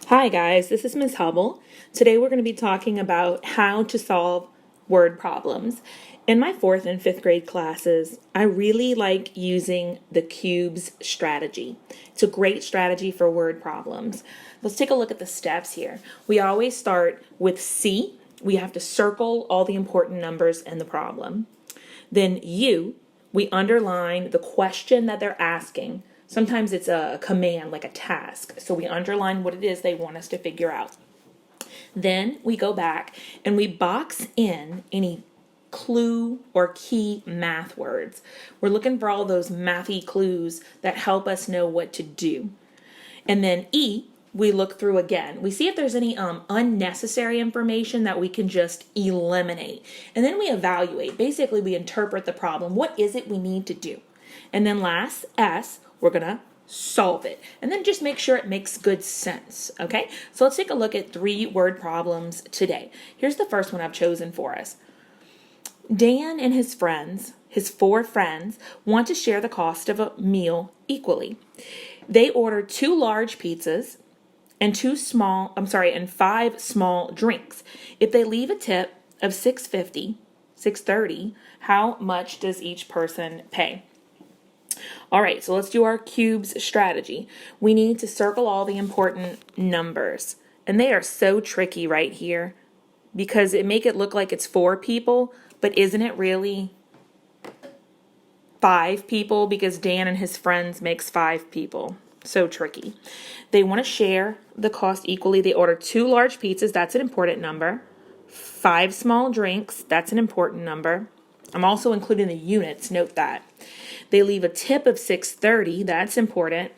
Hi guys, this is Ms. Hubble. Today we're going to be talking about how to solve word problems. In my 4th and 5th grade classes, I really like using the cubes strategy. It's a great strategy for word problems. Let's take a look at the steps here. We always start with C. We have to circle all the important numbers in the problem. Then U, we underline the question that they're asking. Sometimes it's a command, like a task. So we underline what it is they want us to figure out. Then we go back and we box in any clue or key math words. We're looking for all those mathy clues that help us know what to do. And then E, we look through again. We see if there's any unnecessary information that we can just eliminate. And then we evaluate. Basically, we interpret the problem. What is it we need to do? And then last, S, we're going to solve it. And then just make sure it makes good sense. Okay? So let's take a look at 3 word problems today. Here's the first one I've chosen for us. Dan and his 4 friends, want to share the cost of a meal equally. They ordered 2 large pizzas and 5 small drinks. If they leave a tip of $6.30, how much does each person pay? All right, so let's do our cubes strategy. We need to circle all the important numbers. And they are so tricky right here because it make it look like it's 4 people, but isn't it really 5 people because Dan and his friends makes 5 people. So tricky. They want to share the cost equally. They order 2 large pizzas. That's an important number. 5 small drinks. That's an important number. I'm also including the units. Note that. They leave a tip of $6.30. That's important.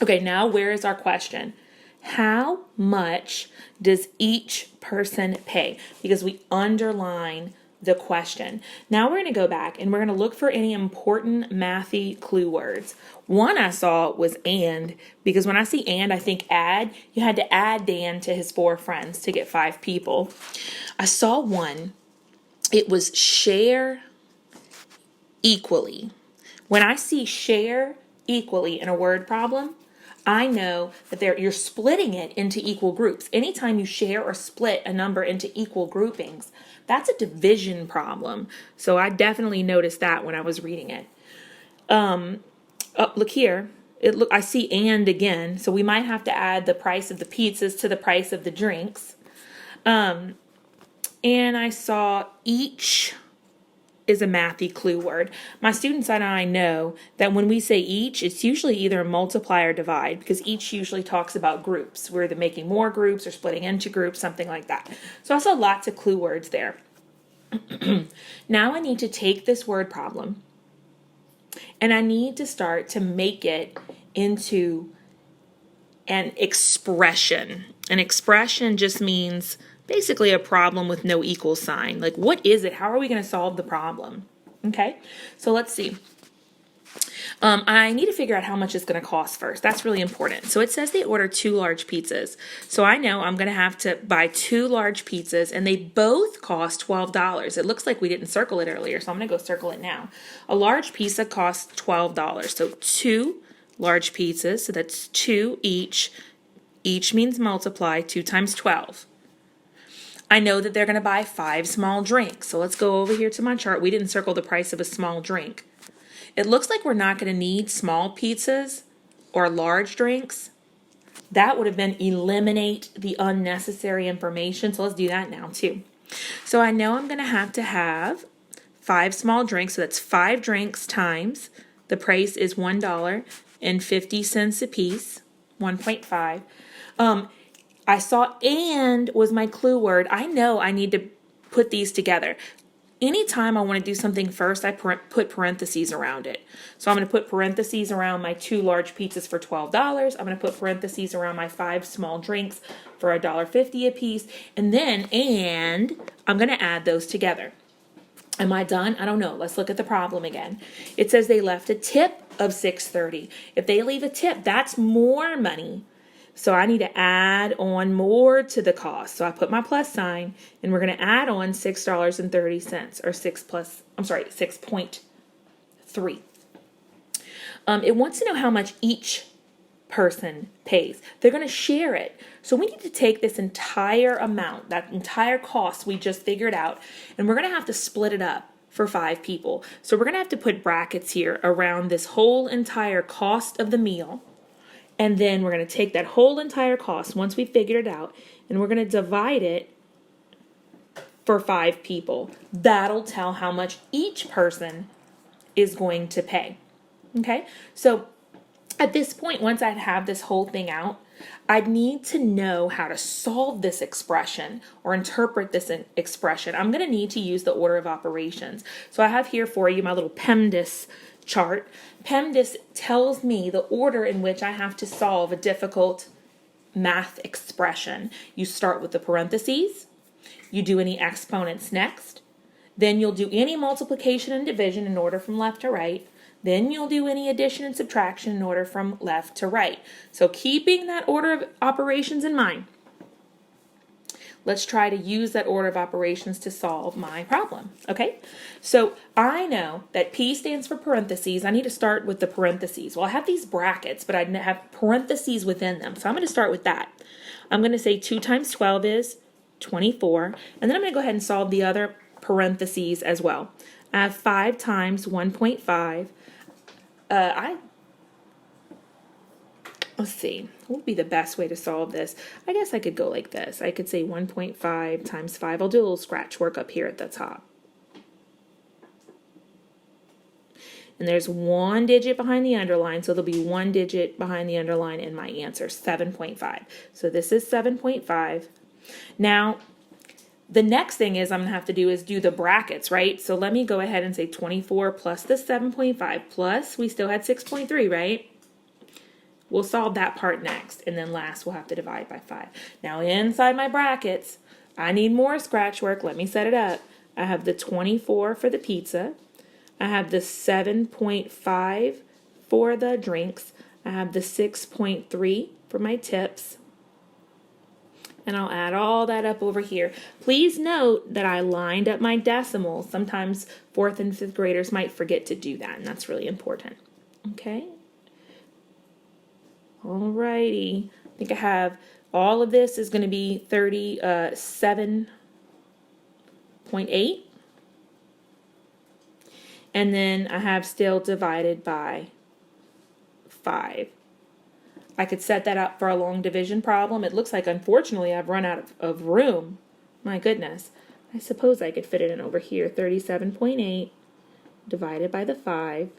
Okay, now where is our question? How much does each person pay? Because we underline the question. Now we're going to go back and we're going to look for any important mathy clue words. One I saw was and, because when I see and, I think add. You had to add Dan to his 4 friends to get 5 people. I saw one. It was share equally. When I see share equally in a word problem, I know that you're splitting it into equal groups. Anytime you share or split a number into equal groupings, that's a division problem. So I definitely noticed that when I was reading it. Look here. I see and again, so we might have to add the price of the pizzas to the price of the drinks. And I saw each is a mathy clue word. My students and I know that when we say each, it's usually either multiply or divide because each usually talks about groups. We're either making more groups or splitting into groups, something like that. So I saw lots of clue words there. Now I need to take this word problem and I need to start to make it into an expression. An expression just means basically a problem with no equal sign. Like, what is it? How are we going to solve the problem? Okay, so let's see. I need to figure out how much it's going to cost first. That's really important. So it says they ordered 2 large pizzas. So I know I'm going to have to buy 2 large pizzas, and they both cost $12. It looks like we didn't circle it earlier, so I'm going to go circle it now. A large pizza costs $12. So 2 large pizzas, so that's 2 each. Each means multiply, 2 times 12. I know that they're going to buy 5 small drinks. So let's go over here to my chart. We didn't circle the price of a small drink. It looks like we're not going to need small pizzas or large drinks. That would have been eliminate the unnecessary information. So let's do that now too. So I know I'm going to have 5 small drinks. So that's 5 drinks times the price is $1.50 a piece, 1.5. I saw and was my clue word. I know I need to put these together. Anytime I want to do something first, I put parentheses around it. So I'm going to put parentheses around my 2 large pizzas for $12. I'm going to put parentheses around my 5 small drinks for $1.50 a piece. And I'm going to add those together. Am I done? I don't know. Let's look at the problem again. It says they left a tip of $6.30. If they leave a tip, that's more money. So I need to add on more to the cost. So I put my plus sign and we're going to add on $6.30 or 6.3. It wants to know how much each person pays. They're going to share it. So we need to take this entire amount, that entire cost we just figured out, and we're going to have to split it up for 5 people. So we're going to have to put brackets here around this whole entire cost of the meal. And then we're going to take that whole entire cost once we figured it out, and we're going to divide it for 5 people. That'll tell how much each person is going to pay. Okay? So at this point, once I have this whole thing out, I'd need to know how to solve this expression or interpret this expression. I'm going to need to use the order of operations. So I have here for you my little PEMDAS chart. PEMDAS tells me the order in which I have to solve a difficult math expression. You start with the parentheses. You do any exponents next. Then you'll do any multiplication and division in order from left to right. Then you'll do any addition and subtraction in order from left to right. So keeping that order of operations in mind, let's try to use that order of operations to solve my problem. Okay? So I know that P stands for parentheses. I need to start with the parentheses. Well, I have these brackets, but I have parentheses within them. So I'm going to start with that. I'm going to say 2 times 12 is 24. And then I'm going to go ahead and solve the other parentheses as well. I have 5 times 1.5. Let's see, what would be the best way to solve this? I guess I could go like this. I could say 1.5 times 5. I'll do a little scratch work up here at the top. And there's 1 digit behind the underline, so there'll be 1 digit behind the underline in my answer, 7.5. So this is 7.5. Now, the next thing I'm going to have to do is do the brackets, right? So let me go ahead and say 24 plus the 7.5 plus, we still had 6.3, right? We'll solve that part next. And then last, we'll have to divide by 5. Now, inside my brackets, I need more scratch work. Let me set it up. I have the 24 for the pizza. I have the 7.5 for the drinks. I have the 6.3 for my tips. And I'll add all that up over here. Please note that I lined up my decimals. Sometimes 4th and 5th graders might forget to do that, and that's really important. Okay? Alrighty. I think I have all of this is going to be 37.8. And then I have still divided by 5. I could set that up for a long division problem. It looks like, unfortunately, I've run out of room. My goodness. I suppose I could fit it in over here. 37.8 divided by the 5.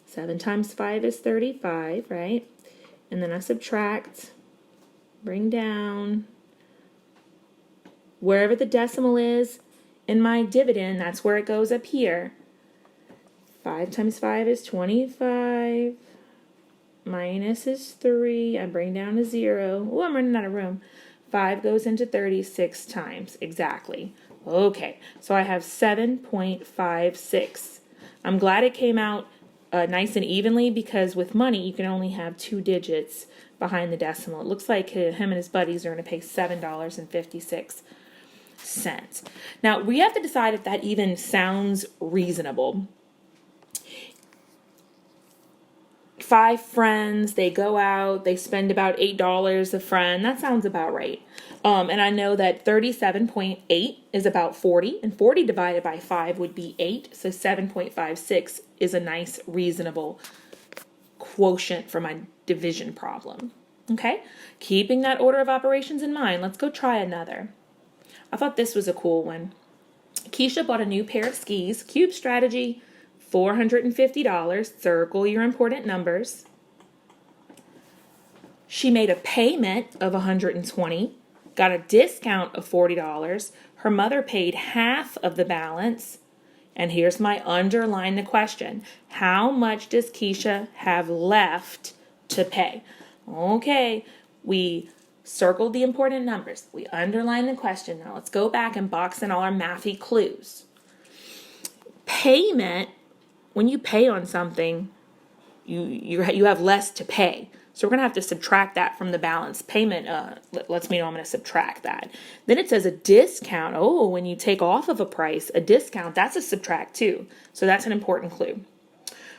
7 times 5 is 35, right? And then I subtract, bring down. Wherever the decimal is in my dividend, that's where it goes up here. 5 times 5 is 25. Minus is 3. I bring down a 0. Oh, I'm running out of room. 5 goes into 36 times. Exactly. Okay, so I have 7.56. I'm glad it came out nice and evenly, because with money, you can only have 2 digits behind the decimal. It looks like him and his buddies are going to pay $7.56. Now, we have to decide if that even sounds reasonable. 5 friends, they go out, they spend about $8 a friend. That sounds about right. And I know that 37.8 is about 40, and 40 divided by 5 would be 8, so 7.56 is a nice, reasonable quotient for my division problem. Okay? Keeping that order of operations in mind, let's go try another. I thought this was a cool one. Keisha bought a new pair of skis. Cube strategy, $450. Circle your important numbers. She made a payment of $120, got a discount of $40. Her mother paid half of the balance. And here's my underline the question. How much does Keisha have left to pay? Okay, we circled the important numbers. We underlined the question. Now let's go back and box in all our mathy clues. Payment, when you pay on something, you have less to pay. So we're going to have to subtract that from the balance. Payment lets me know I'm going to subtract that. Then it says a discount. Oh, when you take off of a price, a discount, that's a subtract too. So that's an important clue.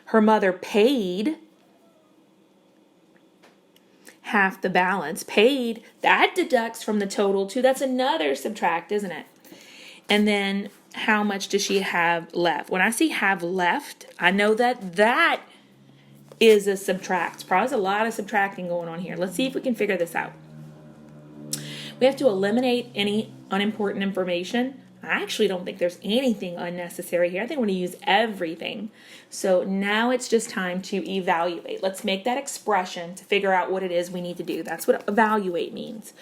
Her mother paid half the balance. Paid, that deducts from the total too. That's another subtract, isn't it? And then how much does she have left? When I see have left, I know that that is a subtract. Probably a lot of subtracting going on here. Let's see if we can figure this out. We have to eliminate any unimportant information. I actually don't think there's anything unnecessary here. I think we're going to use everything. So now it's just time to evaluate. Let's make that expression to figure out what it is we need to do. That's what evaluate means.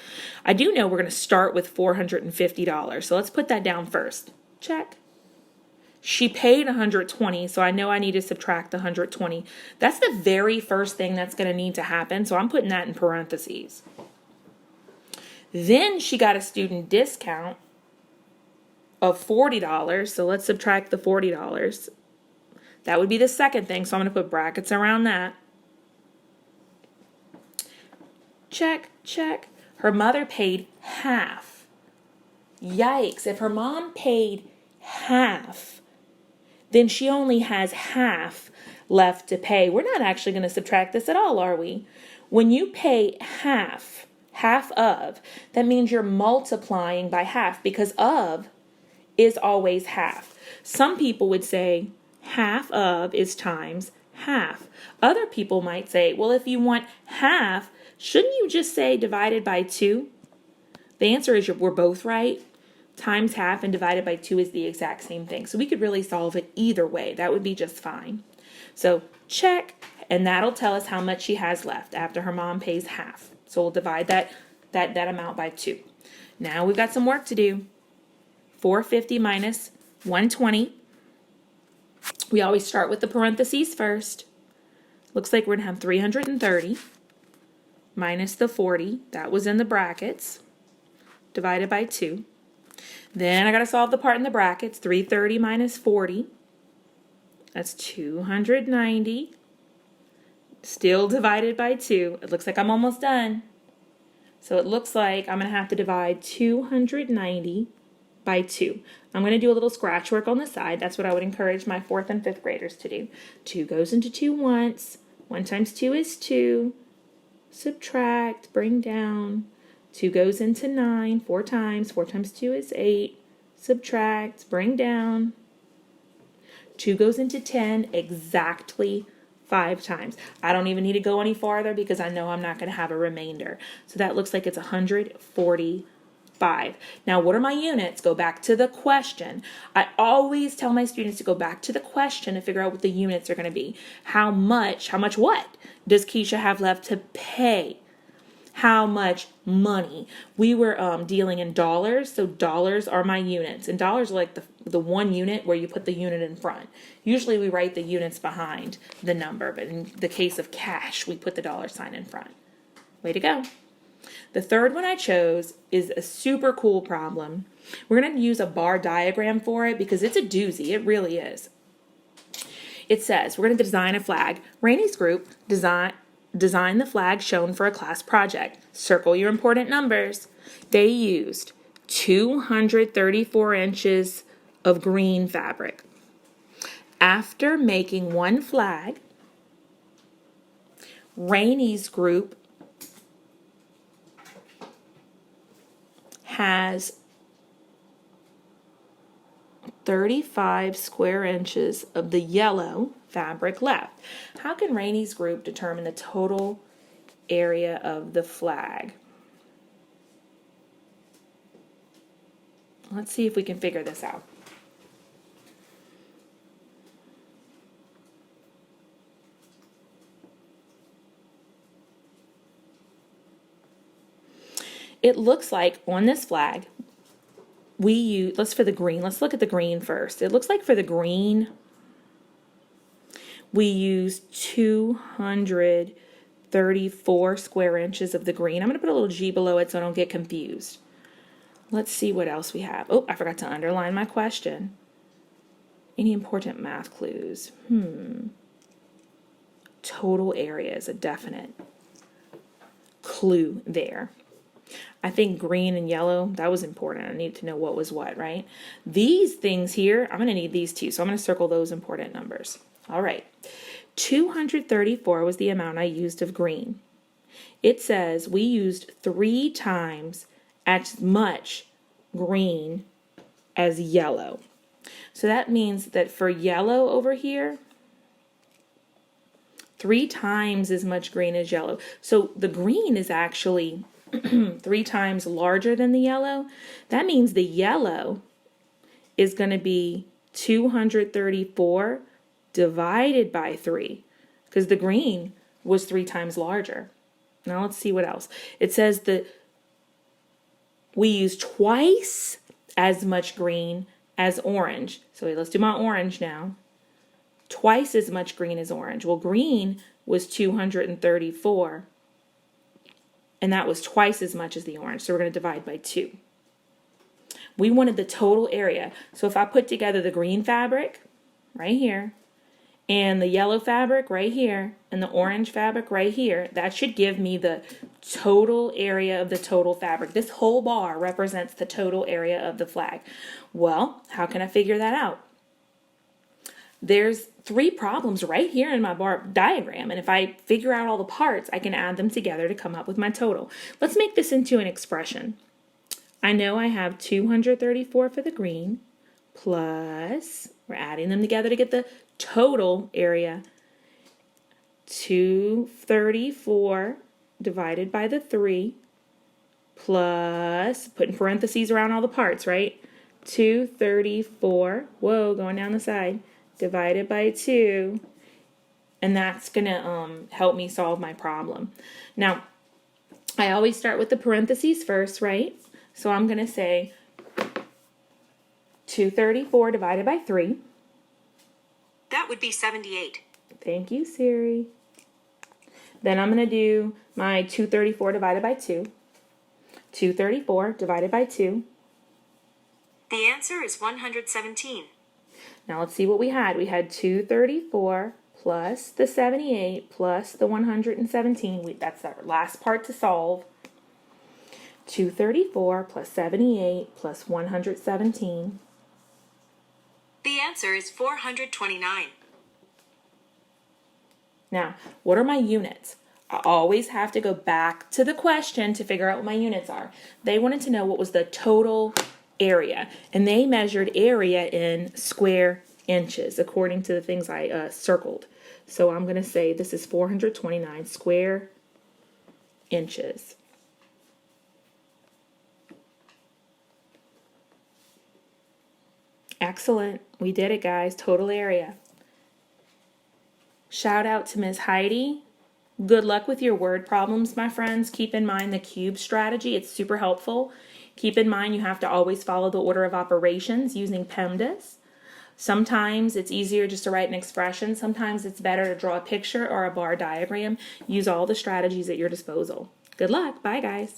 I do know we're going to start with $450. So let's put that down first. Check. She paid $120, so I know I need to subtract $120. That's the very first thing that's going to need to happen. So I'm putting that in parentheses. Then she got a student discount of $40, so let's subtract the $40. That would be the second thing, so I'm going to put brackets around that. Check, check. Her mother paid half. Yikes, if her mom paid half, then she only has half left to pay. We're not actually going to subtract this at all, are we? When you pay half of, that means you're multiplying by half, because of is always half. Some people would say half of is times half. Other people might say, well, if you want half, shouldn't you just say divided by 2? The answer is we're both right. Times half and divided by 2 is the exact same thing. So we could really solve it either way. That would be just fine. So check, and that'll tell us how much she has left after her mom pays half. So we'll divide that amount by 2. Now we've got some work to do. 450 minus 120. We always start with the parentheses first. Looks like we're going to have 330 minus the 40. That was in the brackets. Divided by 2. Then I got to solve the part in the brackets. 330 minus 40. That's 290. Still divided by 2. It looks like I'm almost done. So it looks like I'm going to have to divide 290 by 2. I'm going to do a little scratch work on the side. That's what I would encourage my 4th and 5th graders to do. 2 goes into 2 once. 1 times 2 is 2. Subtract, bring down. 2 goes into 9 4 times. 4 times 2 is 8. Subtract, bring down. 2 goes into 10 exactly 5 times. I don't even need to go any farther because I know I'm not going to have a remainder. So that looks like it's 145. Now, what are my units? Go back to the question. I always tell my students to go back to the question to figure out what the units are going to be. How much what does Keisha have left to pay? How much money? We were dealing in dollars, so dollars are my units. And dollars are like the one unit where you put the unit in front. Usually we write the units behind the number, but in the case of cash, we put the dollar sign in front. Way to go. The third one I chose is a super cool problem. We're going to use a bar diagram for it because it's a doozy. It really is. It says we're going to design a flag. Rainey's group design the flag shown for a class project. Circle your important numbers. They used 234 inches of green fabric. After making one flag, Rainey's group has 35 square inches of the yellow fabric left. How can Rainey's group determine the total area of the flag? Let's see if we can figure this out. It looks like on this flag, let's look at the green first. It looks like for the green, we used 234 square inches of the green. I'm going to put a little G below it so I don't get confused. Let's see what else we have. Oh, I forgot to underline my question. Any important math clues? Total area is a definite clue there. I think green and yellow, that was important. I need to know what was what, right? These things here, I'm going to need these too, so I'm going to circle those important numbers. All right. 234 was the amount I used of green. it says we used 3 times as much green as yellow. So that means that for yellow over here, 3 times as much green as yellow. So the green is actually 3 times larger than the yellow. That means the yellow is going to be 234 divided by 3, because the green was 3 times larger. Now let's see what else. It says that we use twice as much green as orange. So let's do my orange now. Twice as much green as orange. Well, green was 234, and that was twice as much as the orange. So we're going to divide by 2. We wanted the total area. So if I put together the green fabric right here, and the yellow fabric right here, and the orange fabric right here, that should give me the total area of the total fabric. This whole bar represents the total area of the flag. Well, how can I figure that out? There's 3 problems right here in my bar diagram, and if I figure out all the parts, I can add them together to come up with my total. Let's make this into an expression. I know I have 234 for the green, plus, we're adding them together to get the total area, 234 divided by the 3, plus, putting parentheses around all the parts, right? 234, whoa, going down the side, divided by 2, and that's going to help me solve my problem. Now, I always start with the parentheses first, right? So I'm going to say 234 divided by 3. That would be 78. Thank you, Siri. Then I'm going to do my 234 divided by 2. 234 divided by 2. The answer is 117. Now let's see what we had. We had 234 plus the 78 plus the 117. That's our last part to solve. 234 plus 78 plus 117. The answer is 429. Now, what are my units? I always have to go back to the question to figure out what my units are. They wanted to know what was the total area, and they measured area in square inches according to the things I circled. So I'm going to say this is 429 square inches. Excellent. We did it, guys. Total area. Shout out to Ms. Heidi. Good luck with your word problems, my friends. Keep in mind the cube strategy. It's super helpful. Keep in mind you have to always follow the order of operations using PEMDAS. Sometimes it's easier just to write an expression. Sometimes it's better to draw a picture or a bar diagram. Use all the strategies at your disposal. Good luck. Bye, guys.